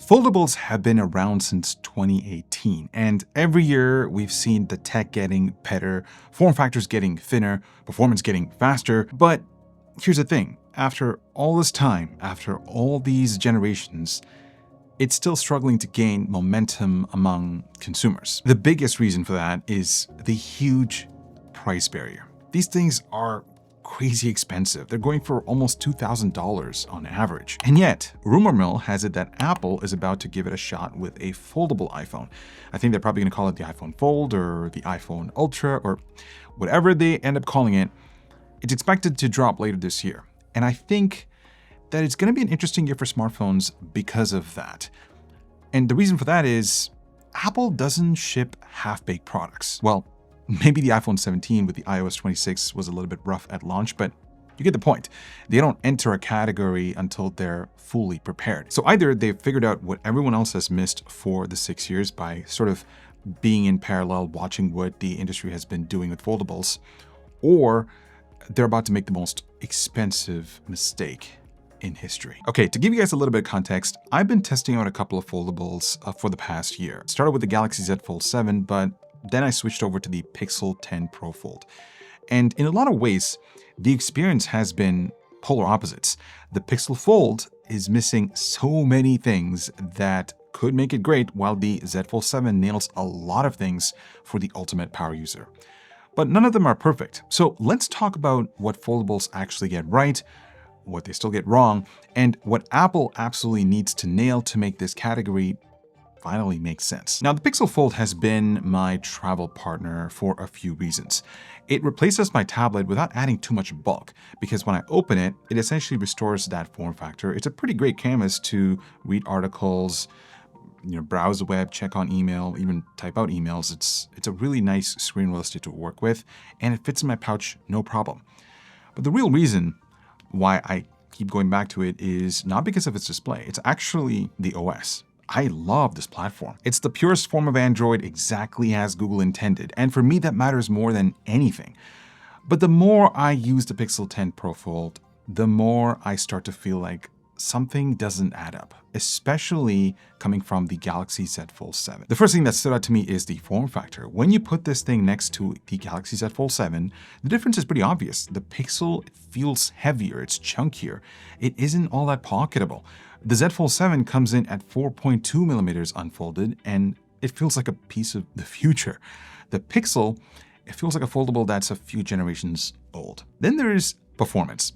Foldables have been around since 2018, and every year we've seen the tech getting better, form factors getting thinner, performance getting faster. But here's the thing, after all this time, after all these generations, it's still struggling to gain momentum among consumers. The biggest reason for that is the huge price barrier. These things are crazy expensive. They're going for almost $2,000 on average. And yet, rumor mill has it that Apple is about to give it a shot with a foldable iPhone. I think they're probably going to call it the iPhone Fold or the iPhone Ultra or whatever they end up calling it. It's expected to drop later this year. And I think that it's going to be an interesting year for smartphones because of that. And the reason for that is Apple doesn't ship half-baked products. Well, maybe the iPhone 17 with the iOS 26 was a little bit rough at launch, but you get the point. They don't enter a category until they're fully prepared. So either they've figured out what everyone else has missed for the 6 years by sort of being in parallel, watching what the industry has been doing with foldables, or they're about to make the most expensive mistake in history. Okay, to give you guys a little bit of context, I've been testing out a couple of foldables for the past year. Started with the Galaxy Z Fold 7, but then I switched over to the Pixel 10 Pro Fold. And in a lot of ways, the experience has been polar opposites. The Pixel Fold is missing so many things that could make it great, while the Z Fold 7 nails a lot of things for the ultimate power user. But none of them are perfect. So let's talk about what foldables actually get right, what they still get wrong, and what Apple absolutely needs to nail to make this category finally makes sense. Now, the Pixel Fold has been my travel partner for a few reasons. It replaces my tablet without adding too much bulk, because when I open it, it essentially restores that form factor. It's a pretty great canvas to read articles, browse the web, check on email, even type out emails. It's a really nice screen real estate to work with, and it fits in my pouch, no problem. But the real reason why I keep going back to it is not because of its display. It's actually the OS. I love this platform. It's the purest form of Android, exactly as Google intended. And for me, that matters more than anything. But the more I use the Pixel 10 Pro Fold, the more I start to feel like something doesn't add up, especially coming from the Galaxy Z Fold 7. The first thing that stood out to me is the form factor. When you put this thing next to the Galaxy Z Fold 7, the difference is pretty obvious. The Pixel feels heavier, it's chunkier. It isn't all that pocketable. The Z Fold 7 comes in at 4.2 millimeters unfolded, and it feels like a piece of the future. The Pixel, it feels like a foldable that's a few generations old. Then there is performance.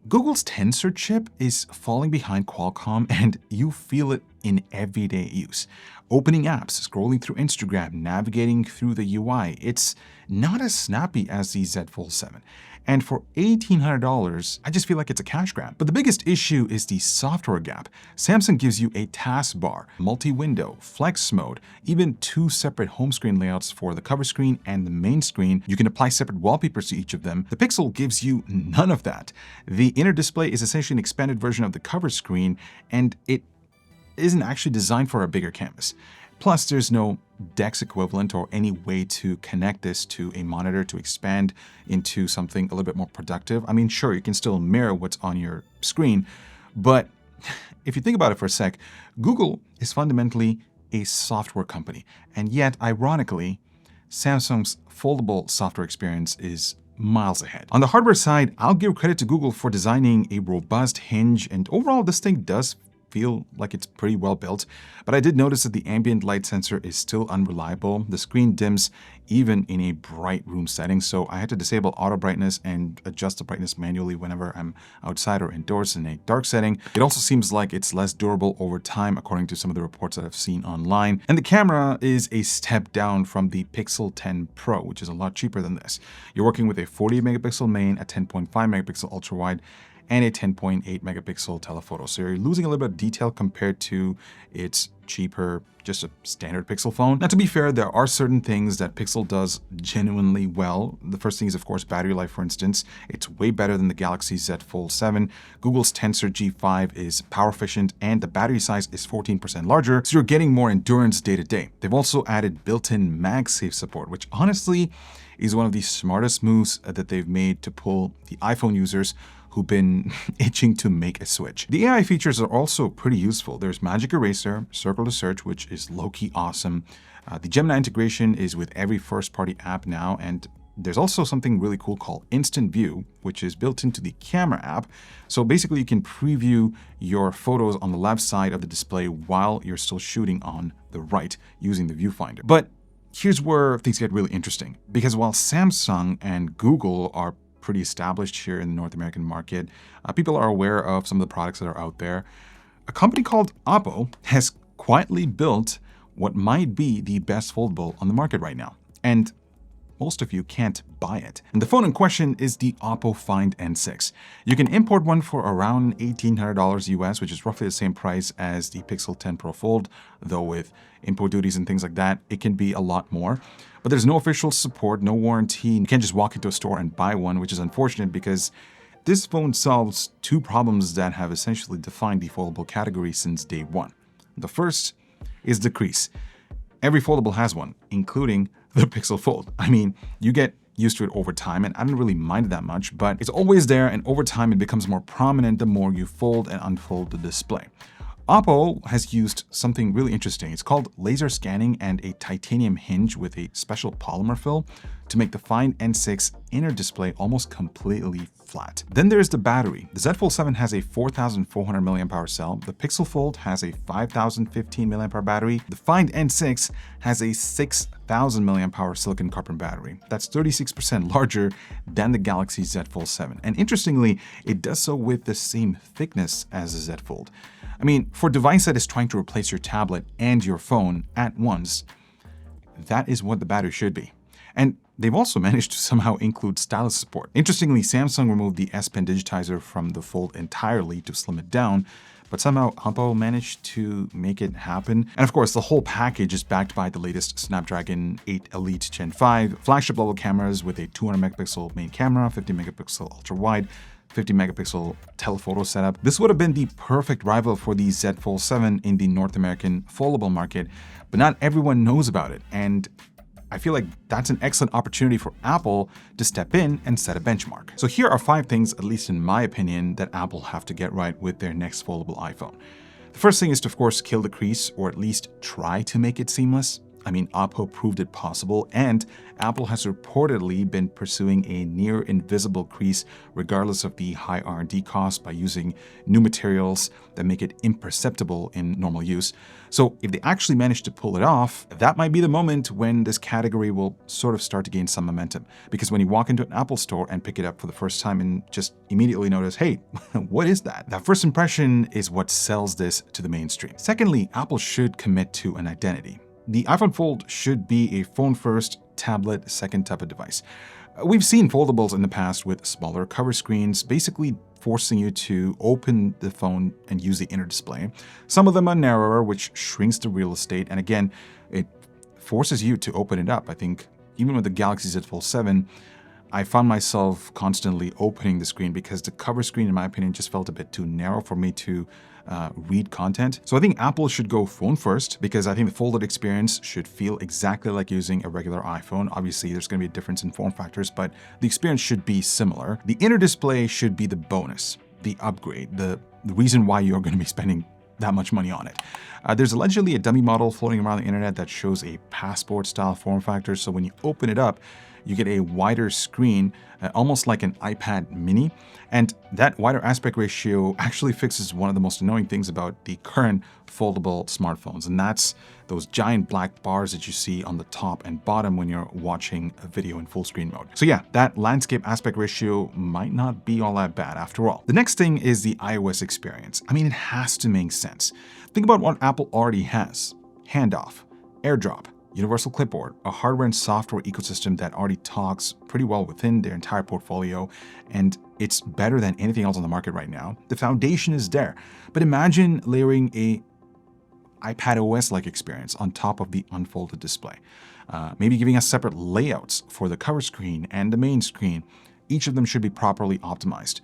Google's Tensor chip is falling behind Qualcomm, and you feel it in everyday use. Opening apps, scrolling through Instagram, navigating through the UI, it's not as snappy as the Z Fold 7. And for $1,800, I just feel like it's a cash grab. But the biggest issue is the software gap. Samsung gives you a taskbar, multi-window, flex mode, even two separate home screen layouts for the cover screen and the main screen. You can apply separate wallpapers to each of them. The Pixel gives you none of that. The inner display is essentially an expanded version of the cover screen, and it isn't actually designed for a bigger canvas. Plus, there's no DeX equivalent or any way to connect this to a monitor to expand into something a little bit more productive. I mean, sure, you can still mirror what's on your screen, but if you think about it for a sec, Google is fundamentally a software company. And yet, ironically, Samsung's foldable software experience is miles ahead. On the hardware side, I'll give credit to Google for designing a robust hinge, and overall, this thing does feel like it's pretty well built, but I did notice that the ambient light sensor is still unreliable. The screen dims even in a bright room setting, so I had to disable auto brightness and adjust the brightness manually whenever I'm outside or indoors in a dark setting. It also seems like it's less durable over time, according to some of the reports that I've seen online. And the camera is a step down from the Pixel 10 Pro, which is a lot cheaper than this. You're working with a 40 megapixel main, a 10.5 megapixel ultra wide, and a 10.8 megapixel telephoto. So you're losing a little bit of detail compared to its cheaper, just a standard Pixel phone. Now, to be fair, there are certain things that Pixel does genuinely well. The first thing is, of course, battery life, for instance. It's way better than the Galaxy Z Fold 7. Google's Tensor G5 is power efficient, and the battery size is 14% larger, so you're getting more endurance day to day. They've also added built-in MagSafe support, which honestly is one of the smartest moves that they've made to pull the iPhone users who've been itching to make a switch. The AI features are also pretty useful. There's Magic Eraser, Circle to Search, which is low-key awesome. The Gemini integration is with every first-party app now, and there's also something really cool called Instant View, which is built into the camera app. So basically you can preview your photos on the left side of the display while you're still shooting on the right using the viewfinder. But here's where things get really interesting, because while Samsung and Google are pretty established here in the North American market, people are aware of some of the products that are out there. A company called Oppo has quietly built what might be the best foldable on the market right now. And most of you can't buy it. And the phone in question is the Oppo Find N6. You can import one for around $1,800 US, which is roughly the same price as the Pixel 10 Pro Fold, though with import duties and things like that, it can be a lot more. But there's no official support, no warranty. You can't just walk into a store and buy one, which is unfortunate because this phone solves two problems that have essentially defined the foldable category since day one. The first is the crease. Every foldable has one, including the Pixel Fold. I mean, you get used to it over time, and I don't really mind it that much, but it's always there, and over time it becomes more prominent the more you fold and unfold the display. Oppo has used something really interesting. It's called laser scanning and a titanium hinge with a special polymer fill to make the Find N6 inner display almost completely flat. Then there's the battery. The Z Fold 7 has a 4,400 mAh cell. The Pixel Fold has a 5,015 mAh battery. The Find N6 has a 6,000 mAh silicon carbon battery. That's 36% larger than the Galaxy Z Fold 7. And interestingly, it does so with the same thickness as the Z Fold. I mean, for a device that is trying to replace your tablet and your phone at once, that is what the battery should be. And they've also managed to somehow include stylus support. Interestingly, Samsung removed the S Pen digitizer from the Fold entirely to slim it down, but somehow Oppo managed to make it happen. And of course, the whole package is backed by the latest Snapdragon 8 Elite Gen 5, flagship level cameras with a 200 megapixel main camera, 50 megapixel ultra wide, 50 megapixel telephoto setup. This would have been the perfect rival for the Z Fold 7 in the North American foldable market, but not everyone knows about it. And I feel like that's an excellent opportunity for Apple to step in and set a benchmark. So here are 5 things, at least in my opinion, that Apple have to get right with their next foldable iPhone. The first thing is to, of course, kill the crease, or at least try to make it seamless. I mean, Oppo proved it possible, and Apple has reportedly been pursuing a near invisible crease regardless of the high R&D costs by using new materials that make it imperceptible in normal use. So if they actually manage to pull it off, that might be the moment when this category will sort of start to gain some momentum. Because when you walk into an Apple store and pick it up for the first time and just immediately notice, hey, what is that? That first impression is what sells this to the mainstream. Secondly, Apple should commit to an identity. The iPhone Fold should be a phone-first, tablet-second type of device. We've seen foldables in the past with smaller cover screens, basically forcing you to open the phone and use the inner display. Some of them are narrower, which shrinks the real estate, and again, it forces you to open it up. I think even with the Galaxy Z Fold 7, I found myself constantly opening the screen because the cover screen, in my opinion, just felt a bit too narrow for me to read content. So I think Apple should go phone first, because I think the folded experience should feel exactly like using a regular iPhone. Obviously, there's going to be a difference in form factors, but the experience should be similar. The inner display should be the bonus, the upgrade, the reason why you're going to be spending that much money on it. There's allegedly a dummy model floating around the internet that shows a passport-style form factor, so when you open it up, you get a wider screen, almost like an iPad mini. And that wider aspect ratio actually fixes one of the most annoying things about the current foldable smartphones, and that's those giant black bars that you see on the top and bottom when you're watching a video in full screen mode. So yeah, that landscape aspect ratio might not be all that bad after all. The next thing is the iOS experience. I mean, it has to make sense. Think about what Apple already has: handoff, AirDrop, Universal Clipboard, a hardware and software ecosystem that already talks pretty well within their entire portfolio, and it's better than anything else on the market right now. The foundation is there, but imagine layering a iPadOS-like experience on top of the unfolded display. Maybe giving us separate layouts for the cover screen and the main screen. Each of them should be properly optimized.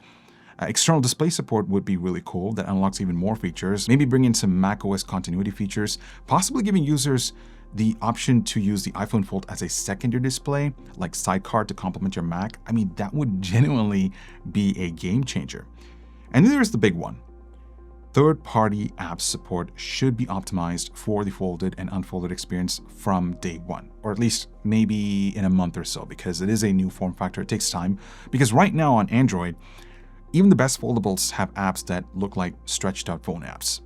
External display support would be really cool. That unlocks even more features. Maybe bring in some macOS continuity features, possibly giving users the option to use the iPhone Fold as a secondary display, like sidecar to complement your Mac, I mean, that would genuinely be a game changer. And then there's the big one. Third-party app support should be optimized for the folded and unfolded experience from day one, or at least maybe in a month or so, because it is a new form factor. It takes time, because right now on Android, even the best foldables have apps that look like stretched out phone apps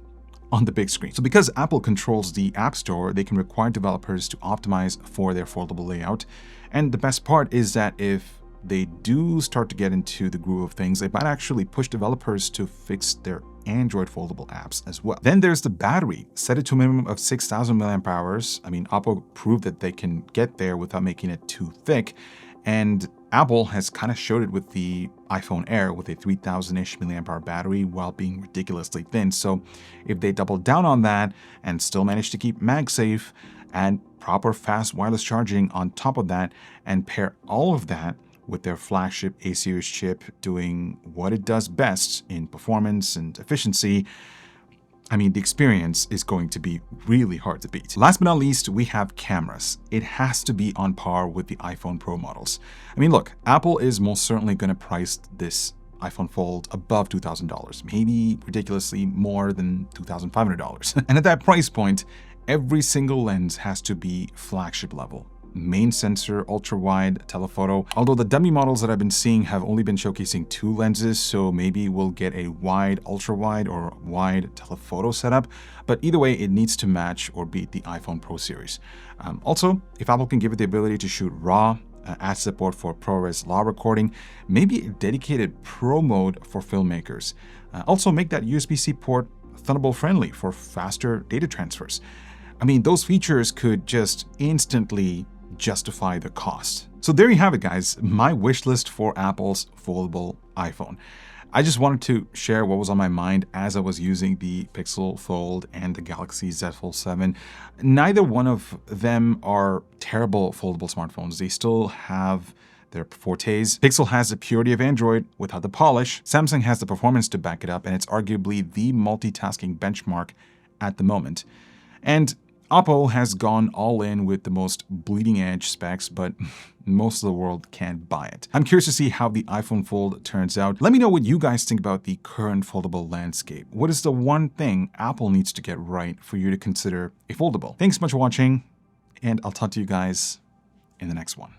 on the big screen. So because Apple controls the App Store, they can require developers to optimize for their foldable layout. And the best part is that if they do start to get into the groove of things, they might actually push developers to fix their Android foldable apps as well. Then there's the battery. Set it to a minimum of 6,000 milliamp hours. I mean, Oppo proved that they can get there without making it too thick. And Apple has kind of showed it with the iPhone Air with a 3,000-ish milliamp hour battery while being ridiculously thin. So if they double down on that and still manage to keep MagSafe and proper fast wireless charging on top of that, and pair all of that with their flagship A-series chip doing what it does best in performance and efficiency, I mean, the experience is going to be really hard to beat. Last but not least, we have cameras. It has to be on par with the iPhone Pro models. I mean, look, Apple is most certainly going to price this iPhone Fold above $2,000, maybe ridiculously more than $2,500. And at that price point, every single lens has to be flagship level. Main sensor, ultra-wide, telephoto. Although the dummy models that I've been seeing have only been showcasing 2 lenses, so maybe we'll get a wide, ultra-wide, or wide telephoto setup. But either way, it needs to match or beat the iPhone Pro series. Also, if Apple can give it the ability to shoot RAW, add support for ProRes RAW recording, maybe a dedicated Pro mode for filmmakers. Also, make that USB-C port Thunderbolt friendly for faster data transfers. I mean, those features could just instantly justify the cost. So there you have it, guys, my wish list for Apple's foldable iPhone. I just wanted to share what was on my mind as I was using the Pixel Fold and the Galaxy Z Fold 7. Neither one of them are terrible foldable smartphones. They still have their fortes. Pixel has the purity of Android without the polish. Samsung has the performance to back it up, and it's arguably the multitasking benchmark at the moment. And Oppo has gone all in with the most bleeding edge specs, but most of the world can't buy it. I'm curious to see how the iPhone Fold turns out. Let me know what you guys think about the current foldable landscape. What is the one thing Apple needs to get right for you to consider a foldable? Thanks so much for watching, and I'll talk to you guys in the next one.